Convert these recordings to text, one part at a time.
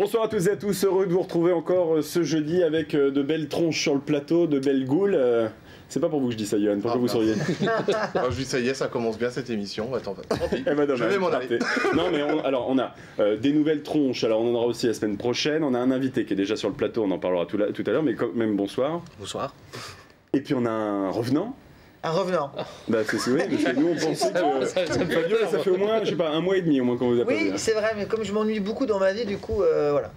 Bonsoir à tous et à tous, heureux de vous retrouver encore ce jeudi avec de belles tronches sur le plateau, de belles goules. C'est pas pour vous que je dis ça, Yoann, pourquoi vous souriez? Je dis ça y est, ça commence bien cette émission. Attends, tant pis. Je vais m'en aller. Non mais on a des nouvelles tronches, alors on en aura aussi la semaine prochaine. On a un invité qui est déjà sur le plateau, on en parlera tout à l'heure, mais quand même bonsoir. Bonsoir. Et puis on a un revenant. Un revenant. Bah c'est oui, parce que nous on pensait que Fabio, ça fait au moins, je sais pas, un mois et demi au moins qu'on vous a pas vu. Oui, c'est vrai, mais comme je m'ennuie beaucoup dans ma vie, du coup, voilà.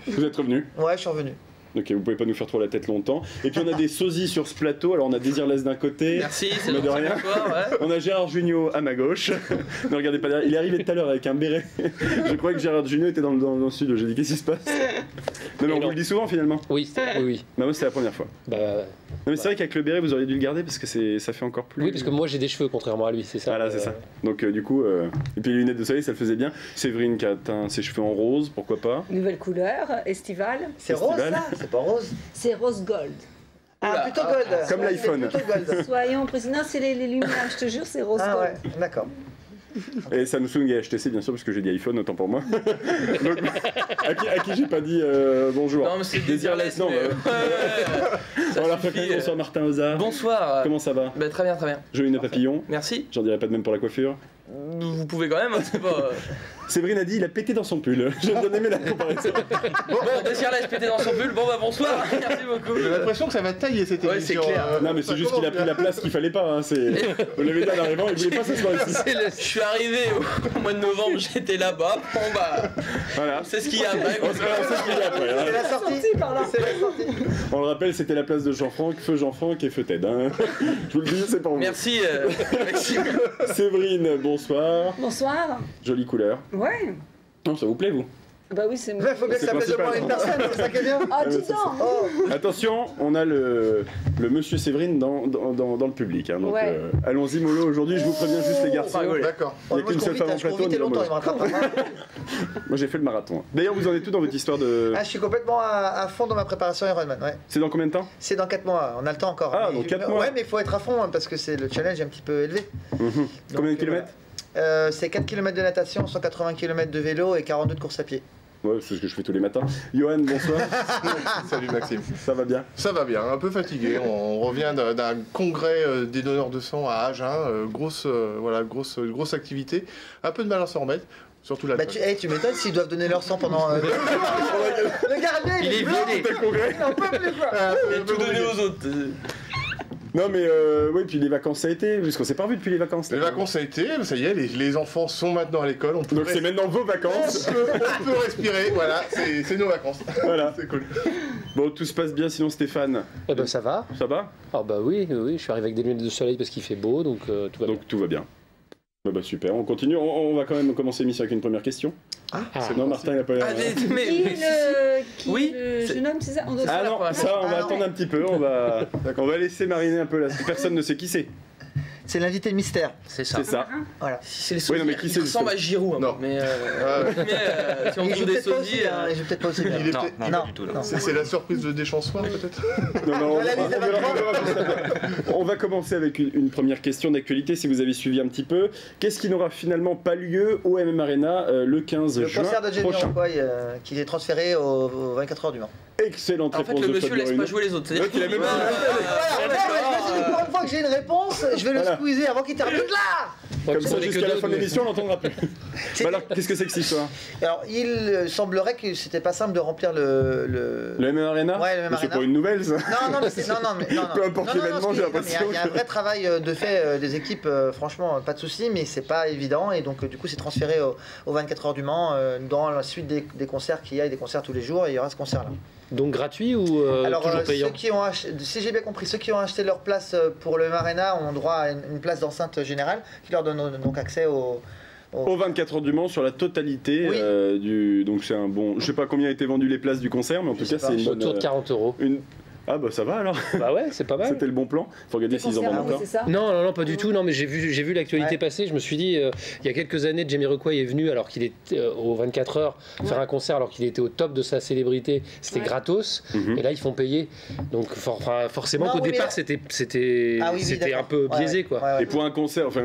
Vous êtes revenu? Ouais, je suis revenu. Ok, vous pouvez pas nous faire trop la tête longtemps. Et puis on a des sosies sur ce plateau. Alors on a Désirless d'un côté. Merci, c'est de rien. Ouais. On a Gérard Jugnot à ma gauche. Ne regardez pas derrière. Il est arrivé tout à l'heure avec un béret. Je croyais que Gérard Jugnot était dans le studio. J'ai dit qu'est-ce qui se passe? Non mais on vous le dit souvent finalement. Oui, oui. Bah moi c'est la première fois. Bah, non mais c'est vrai qu'avec le béret vous auriez dû le garder parce que ça fait encore plus. oui, parce que moi j'ai des cheveux contrairement à lui, c'est ça. Voilà, c'est ça. Donc du coup, et puis les lunettes de soleil ça le faisait bien. Séverine qui a teint ses cheveux en rose, pourquoi pas. Nouvelle couleur, estivale. C'est rose ça? C'est pas rose? C'est rose gold. Ah, plutôt gold. Comme Ouais, l'iPhone. plutôt gold. Soyons précis. Non, c'est les lumières, je te jure, c'est rose Ah gold. ouais, d'accord. Et Samsung et HTC bien sûr parce que j'ai dit iPhone autant pour moi. Donc, à qui j'ai pas dit bonjour. Non mais c'est Désirless, non. On va leur faire plaisir. Bonsoir Martin Ozard. Bonsoir. Comment ça va? Bah, très bien, très bien. Joli nœud papillon. Merci. J'en dirais pas de même pour la coiffure. Vous pouvez quand même, hein, c'est pas... Séverine a dit il a pété dans son pull. J'ai bien aimé la comparaison. Bon, Désirless pété dans son pull, bon bah bonsoir, merci beaucoup. J'ai l'impression que ça va tailler cette Ouais, émission. c'est clair. Non mais c'est juste qu'il a pris la place qu'il fallait pas. Hein. Vous l'avez dit en arrivant, il voulait pas s'asseoir ici. Je suis arrivé au mois de novembre, j'étais là-bas, bon bah... Voilà. C'est ce qu'il y a après. On sait ce qu'il y a après. C'est Hein. la sortie. par là. C'est la sortie. On le rappelle, c'était la place de Jean-Franck, feu Jean-Franck et feu Ted. Hein. Je vous le dis, c'est pour vous. Merci Maxime. Séverine, bonsoir. Bonsoir. Jolie couleur. Ouais. Non, ça vous plaît vous? Bah oui, c'est Il faut bien que C'est ça plaise au moins une personne, c'est ça qui est bien. Ah, dis donc. Oh. Attention, on a le monsieur Séverine dans le public. Hein, donc Ouais. allons-y mollo aujourd'hui, je vous préviens juste les garçons. D'accord. Il y a Moi, qu'une je seule cours femme en vite, je cours plateau, vite et on dit longtemps, il me rattrape pas. Moi j'ai fait le marathon. D'ailleurs vous en êtes tout dans votre histoire de... Ah, je suis complètement à fond dans ma préparation Ironman, ouais. C'est dans combien de temps? C'est dans 4 mois, on a le temps encore. Ah, Mais- dans 4 mois. Ouais, mais il faut être à fond hein, parce que c'est le challenge est un petit peu élevé. Combien de Donc, kilomètres? C'est 4 km de natation, 180 km de vélo et 42 de course à pied. Ouais, c'est ce que je fais tous les matins. Johan, bonsoir. Salut Maxime. Ça va bien? Ça va bien, un peu fatigué. On revient d'un congrès des donneurs de sang à Agen. Grosse activité. Un peu de mal à s'en remettre. Surtout la. Bah tu m'étonnes s'ils doivent donner leur sang pendant... Le gardien, Il est blanc, vidé. il en peut plus quoi. Il a tout donné aux autres. Non mais oui, puis les vacances ça a été, parce qu'on s'est pas revu depuis les vacances. Les vacances ça a été, ça y est, les enfants sont maintenant à l'école. Donc c'est maintenant vos vacances. on peut respirer, voilà, c'est nos vacances. Voilà. C'est cool. Bon, tout se passe bien sinon Stéphane? Eh ben ça va. Ça va? Ah bah oui, je suis arrivé avec des lunettes de soleil parce qu'il fait beau, donc tout va bien. Donc tout va bien. Bah super, on continue. On va quand même commencer l'émission avec une première question. Ah, Non, Martin il a pas l'air... Oui, le jeune homme, c'est ça? On doit Ah faire non, la ça on va Ah, attendre ouais. un petit peu, on va laisser mariner un peu là. Personne ne sait qui c'est. C'est l'invité mystère. c'est ça. C'est ça. Voilà. C'est les Oui, sosies. non, mais qui c'est, Il ressemble à Giroud, hein, Non. mais si on Il trouve joue des peut-être pas sosies... aussi, hein, il joue peut-être pas aussi bien. Il est Non, peut-être- non, Non, pas du tout. non. C'est la surprise de Deschamps-Soir peut-être. Non, Voilà, les on va commencer avec une première question d'actualité si vous avez suivi un petit peu. Qu'est-ce qui n'aura finalement pas lieu au MM Arena le 15 Le juin concert de Jamie prochain? Rockway qui est transféré aux 24 heures du Mans. Excellente En fait, réponse le de monsieur Fabio laisse pas Runo. jouer les autres. Donc, il a même- Voilà, je me suis dit, pour une fois que j'ai une réponse, je vais le Voilà. squeezer avant qu'il termine là. Comme ça, jusqu'à la fin de l'émission, on l'entendra plus. C'est- Bah alors, qu'est-ce que c'est que cette histoire? Alors, il semblerait que c'était pas simple de remplir le... Le MM Arena? Ouais, le MM Mais c'est Arena. pas une nouvelle, ça. Non, mais c'est... Non, mais... Non, Peu importe non, l'événement, ce qui- j'ai non, mais l'impression il y a un que- vrai travail de fait des équipes, franchement, pas de soucis, mais c'est pas évident. Et donc, du coup, c'est transféré aux 24 heures du Mans dans la suite des concerts qu'il y a, et des concerts tous les jours, et il y aura ce concert-là. Donc gratuit ou Alors, toujours payant? ceux qui ont si j'ai bien compris, ceux qui ont acheté leur place pour le Arena ont droit à une place d'enceinte générale qui leur donne donc accès au... Aux 24 heures du Mans sur la totalité Oui. donc c'est un bon... Je sais pas combien a été vendu les places du concert, mais en tout cas sais pas. c'est une bonne... Autour de 40 €. Ah bah ça va alors. Bah ouais, c'est pas mal. C'était le bon plan. Faut regarder s'ils en Concerts, vendent oui, encore. c'est ça. Non, pas du tout. Non, mais j'ai vu l'actualité Ouais. passer. Je me suis dit, il y a quelques années, Jamiroquai est venu alors qu'il était au 24 heures faire un concert alors qu'il était au top de sa célébrité. C'était Ouais. gratos. Mhm. Et là, ils font payer. Donc forcément Non, qu'au oui, mais départ, là- c'était Ah oui, oui, un d'accord. peu Ouais, biaisé, ouais. quoi. Ouais, ouais. Et pour un concert, enfin,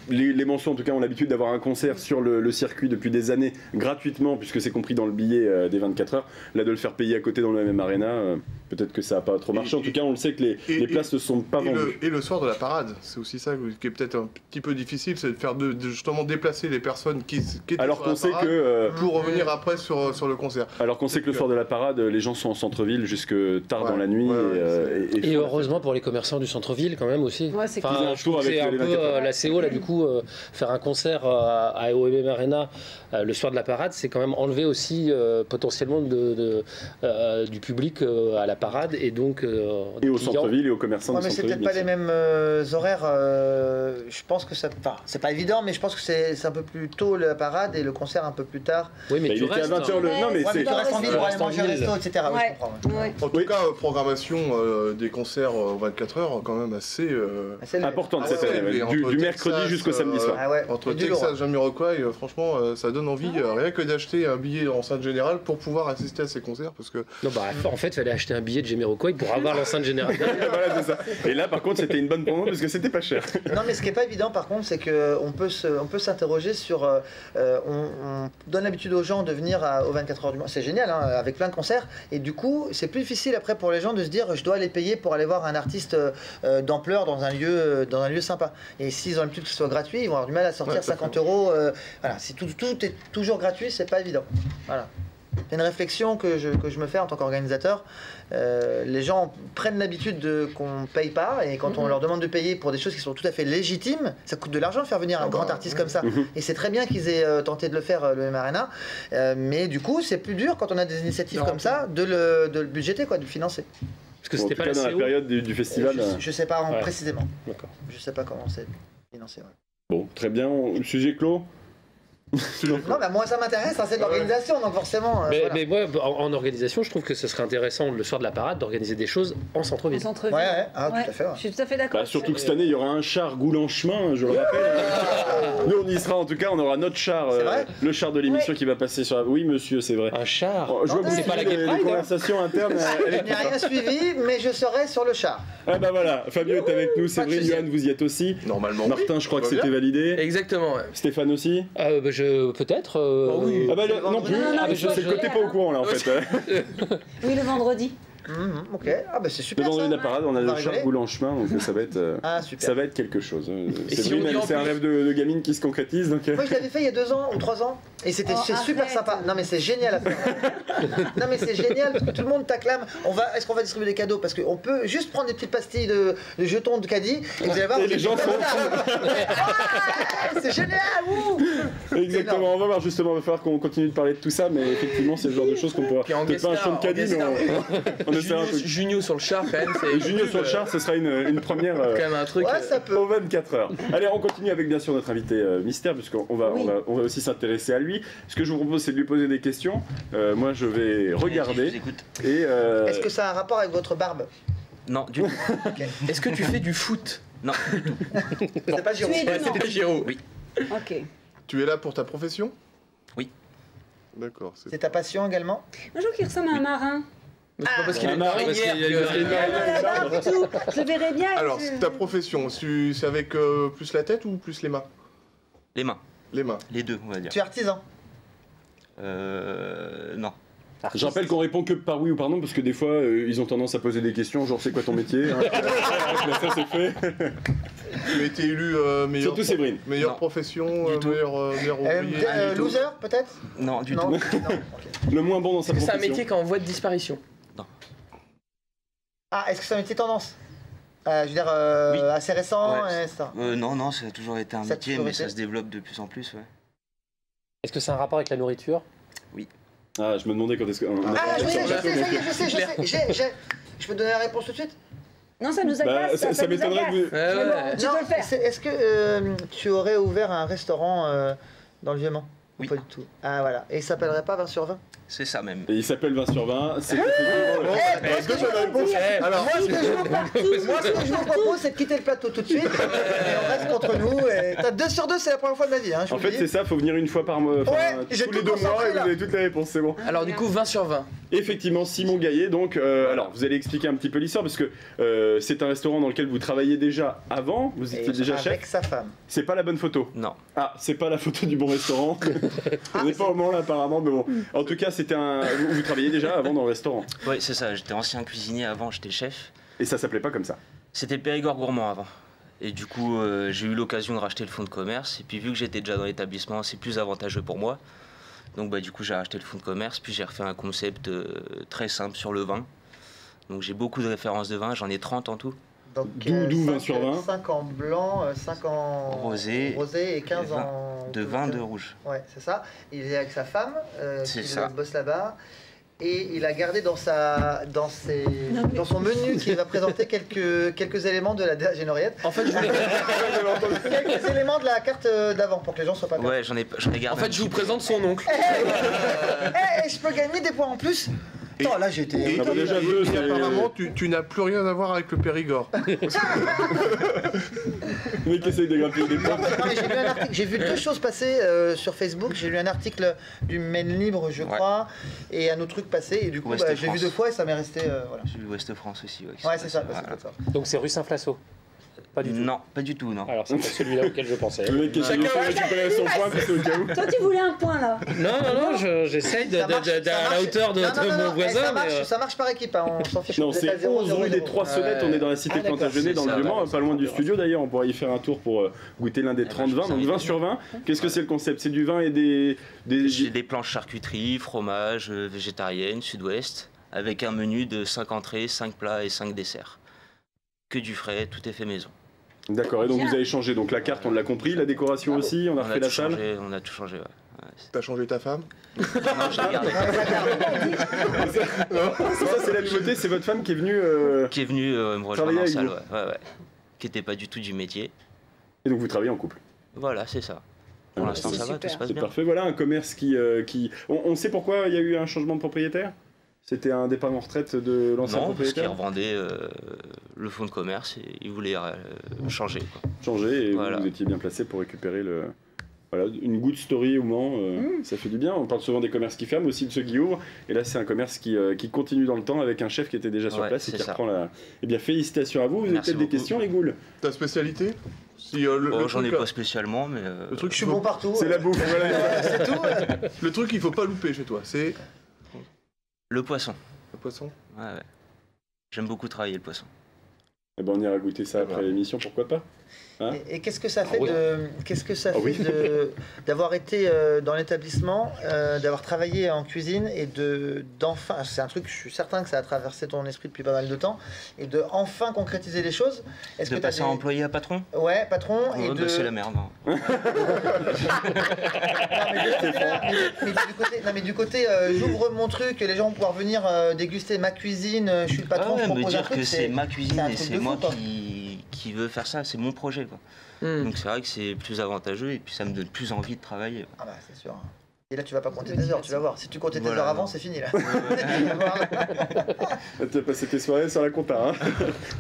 les mentions en tout cas ont l'habitude d'avoir un concert sur le circuit depuis des années gratuitement, puisque c'est compris dans le billet des 24 heures. Là, de le faire payer à côté dans le même arena, peut-être que ça n'a pas trop marché. En tout cas, on le sait que les places ne sont pas vendues. Et le soir de la parade, c'est aussi ça qui est peut-être un petit peu difficile, c'est de faire justement déplacer les personnes qui étaient Alors sur qu'on la sait parade que, pour revenir après sur le concert. alors qu'on sait que le soir de la parade, les gens sont en centre-ville jusque tard Ouais, dans la nuit. ouais, ouais, Et font- heureusement pour les commerçants du centre-ville quand même aussi. Ouais, c'est Ils ont un je trouve tour que c'est avec un les peu 24 heures. la CO là du coup faire un concert à OMM Arena le soir de la parade, c'est quand même enlever aussi potentiellement du public à la parade et donc Et des au clients. centre-ville et aux commerçants Ouais, du mais c'est centre-ville. peut-être pas bien les sûr. mêmes horaires. Je pense que ça. Enfin, c'est pas évident, mais je pense que c'est un peu plus tôt la parade et le concert un peu plus tard. Oui, mais Bah, tu il était à restes, 20h le. hein. Non, mais Ouais, Ouais, mais c'est. tu restes en ville pour aller Reste en manger au ville. resto, etc. Ouais, Ouais. je comprends. Ouais. Ouais. En tout Oui. cas, programmation des concerts 24 heures, quand même assez. C'est le- Importante Ah cette ouais, année, mais ouais. Du entre mercredi Texas, jusqu'au samedi soir. Ah ouais. Entre Et du Texas lourd. et Jamiroquai, franchement, ça donne envie, rien que d'acheter un billet en salle générale pour pouvoir assister à ces concerts, parce que Non, bah, en fait, il fallait acheter un billet de Jamiroquai pour avoir l'enceinte générale. Voilà, c'est ça. Et là, par contre, c'était une bonne promo parce que c'était pas cher. Non, mais ce qui est pas évident, par contre, c'est que on peut s'interroger sur. On donne l'habitude aux gens de venir aux 24 heures du Mans. C'est génial, hein, avec plein de concerts. Et du coup, c'est plus difficile après pour les gens de se dire, je dois aller payer pour aller voir un artiste d'ampleur dans un lieu sympa. Et s'ils ont l'habitude que ce soit gratuit, ils vont avoir du mal à sortir Ouais, tout à 50 euros. Voilà, si tout est toujours gratuit, c'est pas évident. Voilà. C'est une réflexion que je me fais en tant qu'organisateur. Les gens prennent l'habitude qu'on ne paye pas, et quand on leur demande de payer pour des choses qui sont tout à fait légitimes, ça coûte de l'argent de faire venir un grand artiste comme ça. Et c'est très bien qu'ils aient tenté de le faire, le M Arena, mais du coup c'est plus dur quand on a des initiatives comme ça de le budgéter, quoi, de le financer. Parce que Bon, en c'était tout pas cas, la dans la CO. période du festival. Je sais pas Ouais. précisément. D'accord. Je sais pas comment c'est financé. Ouais. Bon, très bien. Sujet clos. Non, mais moi ça m'intéresse, hein, c'est de l'organisation, donc forcément. Voilà. Mais moi, en organisation, je trouve que ce serait intéressant le soir de la parade d'organiser des choses en En centre-ville. centre-ville. Ouais, ouais. Ah, Ouais. tout à fait. Ouais. Je suis tout à fait d'accord. Bah, surtout que cette année, il y aura un char goulant chemin, je le rappelle. Nous, on y sera en tout cas. On aura notre char, C'est vrai le char de l'émission qui va passer sur la. Oui, monsieur, c'est vrai. Un char. Oh, je vois que Non, vous c'est pas la suivez Gay les Pride, hein. conversations internes. Je n'ai rien suivi, mais je serai sur le char. Ah bah voilà, Fabio est avec nous, Séverine, souci. Johan, vous y êtes aussi. normalement. Martin, je crois que Tout va c'était bien. validé. Exactement, ouais. Stéphane aussi. Peut-être. oui. Ah bah non plus. Non, non, Ah, il mais faut c'est le côté jouer, pas au courant là en fait. Oui, le vendredi. Ok, ah bah c'est super. Le vendredi de ça. la parade, on a On le va char rigoler. goulant chemin, donc ça va être. Ah super. Ça va être quelque chose. Et si Séverine, on dit en c'est un plus- rêve de gamine qui se concrétise. Donc, Moi je l'avais fait il y a 2 ans ou 3 ans et c'est super arrête. sympa. Non mais c'est génial à faire. Non mais c'est génial parce que tout le monde t'acclame. Est-ce qu'on va distribuer des cadeaux? Parce qu'on peut juste prendre des petites pastilles de jetons de caddie et vous allez voir. Et vous les êtes gens super sont- contents. Ouais, c'est génial. Ouh. Exactement, on va voir justement, il va falloir qu'on continue de parler de tout ça, mais effectivement, c'est le genre de choses qu'on pourra. Puis en Peut-être pas un guest champ de star, caddie, mais on essaiera un truc. Junio sur le char, quand même, c'est. Et Junio sur le char, ce sera une première. Quand même un truc. Ouais, ça peut. Aux 24 heures. Allez, on continue avec bien sûr notre invité mystère, puisqu'on va, Oui. on va aussi s'intéresser à lui. Ce que je vous propose, c'est de lui poser des questions. Moi, je vais Je regarder. vous écoute. Et Est-ce que ça a un rapport avec votre barbe? Non, du tout. Est-ce que tu fais du foot? Non. C'est pas Giroud. Tu es Ouais, dedans. c'était Giro. Oui. Ok. Tu es là pour ta profession? Oui. D'accord. C'est ta passion également? Moi, je trouve qu'il ressemble à un marin. Mais c'est pas parce qu'il Ah, est marrant, marinière parce qu'il y a que- une- Non, pas du tout. Je le verrais bien. Alors, je- ta profession, c'est avec plus la tête ou plus les mains? Les mains. Les mains. Les deux, on va dire. Tu es artisan? Non. je rappelle qu'on répond que par oui ou par non, parce que des fois, ils ont tendance à poser des questions, genre c'est quoi ton métier hein. Là, ça c'est fait. Tu as été élu meilleur, Surtout Séverine. meilleure Non. profession, Du tout. meilleur ouvrier. du tout. Loser peut-être? Non, du Non. tout. Non, ok. Le moins bon dans sa Est-ce que c'est un profession. métier qui est en voie de disparition? Ah, est-ce que c'est un métier tendance? Je veux dire, Oui. assez récent, Ouais. et ça. Non, ça a toujours été un Ça a métier, toujours mais été. ça se développe de plus en plus, ouais. Est-ce que c'est un rapport avec la nourriture? Ah, je me demandais quand est-ce qu'on. Ah, je sais, sur le plateau, donc, je peux te donner la réponse tout de suite? Non, ça nous Bah, agace. ça nous m'étonnerait agace. que vous. Ouais, Mais bon, ouais. tu peux le faire. Est-ce que tu aurais ouvert un restaurant dans le Vieux-Mans? Ou Oui. pas du tout. Ah, voilà. Et il s'appellerait pas 20 sur 20? C'est ça même. Et il s'appelle 20 sur 20. C'est effectivement Est-ce que tu as la réponse Alors, Moi, ce que je vous propose, c'est de quitter le plateau tout de suite. Et on reste entre nous. Et t'as 2 sur 2, c'est la première fois de ma vie. Hein, je En vous fait, le c'est dis. ça, faut venir une fois par mois, Ouais, j'ai tous les tout 2 mois concentré, et vous là. avez toutes les réponses, c'est bon. Alors du coup 20 sur 20. Effectivement, Simon Gaillet, donc, alors vous allez expliquer un petit peu l'histoire parce que c'est un restaurant dans lequel vous travaillez déjà avant, vous étiez Et déjà avec chef. sa femme. C'est pas la bonne photo. Non. Ah, c'est pas la photo du bon restaurant. On n'est pas au moment là apparemment, mais bon. En tout cas, c'était un. Vous travailliez déjà avant dans le restaurant. Oui, c'est ça. J'étais ancien cuisinier avant, j'étais chef. Et ça s'appelait pas comme ça. C'était le Périgord gourmand avant. Et du coup, j'ai eu l'occasion de racheter le fonds de commerce. Et puis vu que j'étais déjà dans l'établissement, c'est plus avantageux pour moi. Donc bah, du coup, j'ai racheté le fonds de commerce. Puis j'ai refait un concept très simple sur le vin. Donc j'ai beaucoup de références de vin. J'en ai 30 en tout. Donc, D'où 20 sur 20. 5 en blanc, 5 en Rosé et 15 en. De vin de rouge. Ouais, c'est ça. Il est avec sa femme, C'est qui ça. bosse là-bas. Et il a gardé dans son menu qu'il va présenter quelques éléments de la DH Henriette. En fait je voulais... Quelques éléments de la carte d'avant pour que les gens soient pas perdus. Ouais, j'en ai gardé. En fait je vous présente son oncle. Je peux gagner des points en plus. Attends, là j'étais. On a déjà deux, c'est- apparemment, tu n'as plus rien à voir avec le Périgord. Le mec essaye de grimper des Non, points. mais j'ai lu un article, j'ai vu 2 choses passer sur Facebook. J'ai lu un article du Maine Libre, je crois, et un autre truc passer. Et du coup, Ouest j'ai vu France. 2 fois et ça m'est resté. Voilà. J'ai eu Ouest France aussi. Ouais, qui Ouais, se c'est ça. passe, bah, c'est voilà. peut-être ça. Donc c'est rue Saint-Flasso. Pas du tout. Non, pas du tout, non. Alors c'est pas celui-là auquel je pensais. Le mec essaye de récupérer son point, parce que au cas où. Toi, tu voulais un point là. Non, j'essaye Ça marche, à ça la marche. hauteur de Non, non, non, mon voisin. ça mais, marche, ça marche par équipe, hein, on s'en fiche. Non, Vous êtes à c'est 0, 11 rue des 3 Sonnettes, on est dans la cité Ah, d'accord, Plantagenet, dans c'est le ça, Vieux-Mans, d'accord, pas loin du c'est studio d'ailleurs, on pourra y faire un tour pour goûter l'un des 30 vins, donc 20 sur 20. Qu'est-ce que c'est le concept? C'est du vin et des... J'ai des planches charcuterie, fromage, végétarienne, sud-ouest, avec un menu de 5 entrées, 5 plats et 5 desserts. Que du frais, tout est fait maison. D'accord, et donc Bien. vous avez changé, donc la carte on l'a compris, la décoration aussi, on a refait la tout salle. changé, on a tout changé, ouais. Ouais, T'as changé ta femme? non, je l'ai gardé. Ça c'est la nouveauté, c'est votre femme qui est venue... Qui est venu me rejoindre Travailler en avec salle, vous. ouais. Qui n'était pas du tout du métier. Et donc vous travaillez en couple. Voilà, c'est ça. Pour Ah, l'instant, c'est ça va, super. tout se passe C'est bien. parfait, voilà un commerce qui... On sait pourquoi il y a eu un changement de propriétaire? C'était un départ en retraite de l'ancien Non, parce qu'il propriétaire? revendait le fonds de commerce et il voulait changer. Quoi. Changé et Voilà. vous étiez bien placé pour récupérer voilà, une good story au Mans, ça fait du bien. On parle souvent des commerces qui ferment, aussi de ceux qui ouvrent. Et là, c'est un commerce qui continue dans le temps avec un chef qui était déjà sur Ouais, place et c'est qui ça. reprend la... Eh bien, félicitations à vous. Vous avez Merci peut-être des beaucoup. questions, les goules? Ta spécialité? Si, Oh, j'en ai pas spécialement, mais le truc Je suis qu'il bon faut- partout. C'est la bouffe, voilà. C'est tout. le truc qu'il faut pas louper chez toi, c'est le poisson. le poisson. Ouais. J'aime beaucoup travailler le poisson. Eh ben, on ira goûter ça après l'émission, pourquoi pas? Hein? Et qu'est-ce que ça fait Ah oui. d'avoir été dans l'établissement, d'avoir travaillé en cuisine et d'enfin, c'est un truc, je suis certain que ça a traversé ton esprit depuis pas mal de temps, et de enfin concrétiser les choses. Est-ce De que t'as passer employé à patron? Ouais, patron, et Ouais, de... bah, c'est la merde. hein. Non, mais du côté, j'ouvre mon truc, les gens vont pouvoir venir déguster ma cuisine, je suis le patron, Ah ouais, je me propose un dire truc, que c'est ma cuisine un et truc c'est de fou, moi quoi. qui veux faire ça, c'est mon projet. Quoi. Donc c'est vrai que c'est plus avantageux et puis ça me donne plus envie de travailler. Ah bah c'est sûr. Et là tu vas pas compter tes heures, tu vas voir. Si tu comptais tes Voilà. heures avant, c'est fini là. Tu as passé tes soirées sur la compta, hein.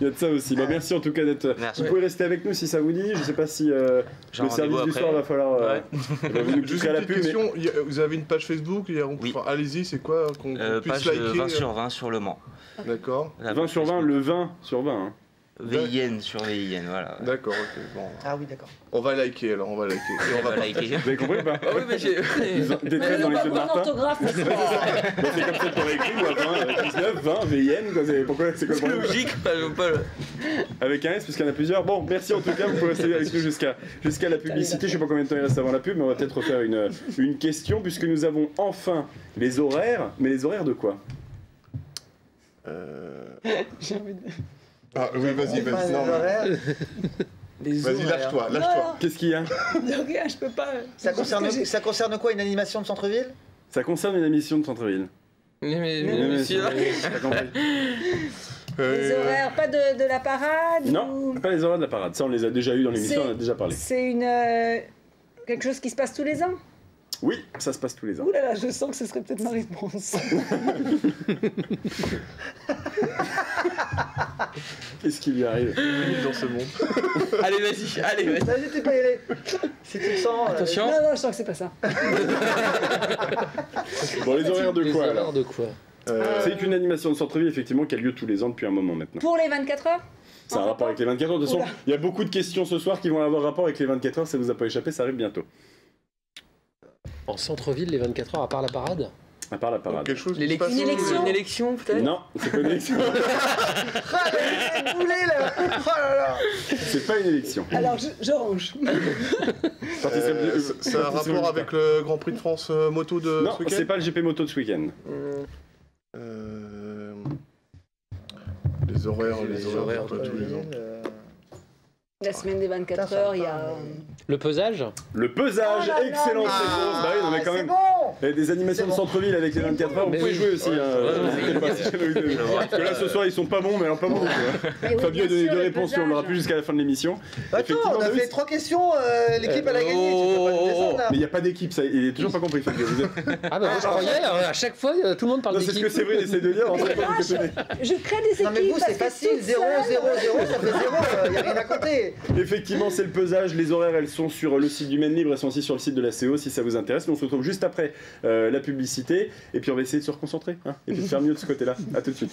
Il y a de ça aussi. Bah, merci en tout cas d'être... Merci. Vous pouvez rester avec nous si ça vous dit. Je sais pas si le J'ai un service rendez-vous du après. soir va falloir... Ouais. bah, vous nous Juste piquerez à une la petite pub, mais... question, vous avez une page Facebook, Oui. enfin, allez-y, c'est quoi qu'on puisse Page liker 20 sur 20 sur le Mans. D'accord, La 20 page sur 20, Facebook. le 20 sur 20. Hein. VIN sur VIN, voilà. d'accord, ok, bon. Ah oui d'accord. On va liker alors, on va liker. Et on On va va liker. Vous avez compris ou pas? Ah oui mais j'ai... Détresse dans les pas jeux de bonne Martin. orthographe. mais c'est- Bah, c'est comme ça qu'on a écrit, moi, 20, 19, 20, VIN, quoi, pourquoi, c'est quoi le C'est problème? logique, je veux pas le... Avec un S, puisqu'il y en a plusieurs. Bon, merci en tout cas, vous pouvez rester avec nous jusqu'à la publicité. Je sais pas combien de temps il reste avant la pub, mais on va peut-être refaire une question, puisque nous avons enfin les horaires. Mais les horaires de quoi? Ah oui, vas-y, Enfin, vas-y, les non, mais- horaires, Les vas-y, horaires. lâche-toi, lâche-toi. Qu'est-ce qu'il y a? Non, rien, je peux pas. ça concerne quoi, une animation de centre-ville? Ça concerne une émission de centre-ville. Mais si, là. T'as compris. Les horaires, pas de la parade Non, ou- pas les horaires de la parade. Ça, on les a déjà eu dans l'émission, C'est- on en a déjà parlé. C'est quelque chose qui se passe tous les ans. Oui, ça se passe tous les ans. Ouh là là, je sens que ce serait peut-être ma réponse. Qu'est-ce qui lui arrive dans ce monde. Allez, vas-y, allez, vas-y. Vas-y, tu peux y aller. Si tu le sens. Attention. Non, non, je sens que c'est pas ça. Bon, les horaires de Les quoi horaires alors de quoi? C'est une animation de centre-ville effectivement qui a lieu tous les ans depuis un moment maintenant. Pour les 24 heures Ça a un rapport avec les 24 heures. De toute façon, Oula. il y a beaucoup de questions ce soir qui vont avoir rapport avec les 24 heures. Ça vous a pas échappé, ça arrive bientôt. En centre-ville, les 24 heures, à part la parade? À part la parade. Quelque chose qui se L'élection, passe Une élection. une élection peut-être. Non, c'est pas une élection. Ah, mais boulet là. Oh là là. C'est pas une élection. Alors, je range. C'est un rapport avec le Grand Prix de France moto de Non, ce week-end c'est pas le GP moto de ce week-end. Les horaires horaires de tous les ans. La semaine des 24 heures, il y a... Le pesage? Le pesage, Oh là là. excellente réponse. Bah oui, non mais quand c'est même. bon. Il y a des animations de centre-ville avec les 24 heures, vous Mais pouvez oui. jouer aussi. Ouais, Parce que là ce soir ils sont pas bons, mais alors pas bons. Eh oui, Fabio a bien donné sûr, deux le réponses, on pesage. l'aura plus jusqu'à la fin de l'émission. Attends, Effectivement, on a bah oui, fait 3 questions, l'équipe elle a gagné. Tu peux pas nous descendre là. Mais il n'y a pas d'équipe, ça. Il est toujours pas compris, Fabio. Vous êtes... Ah bah je croyais, à chaque fois, tout le monde parle Non, c'est ce d'équipe. que Séverine essaie de dire. En fait, Ah, je crée des équipes. Non mais vous parce c'est que facile, toute 0, 0, seule- 0, ça fait 0, y a rien à compter. Effectivement, c'est le pesage. Les horaires, elles sont sur le site du Maine Libre, elles sont aussi sur le site de la CO si ça vous intéresse. Nous, on se retrouve juste après la publicité. Et puis, on va essayer de se reconcentrer hein, et puis de faire mieux de ce côté-là. À tout de suite.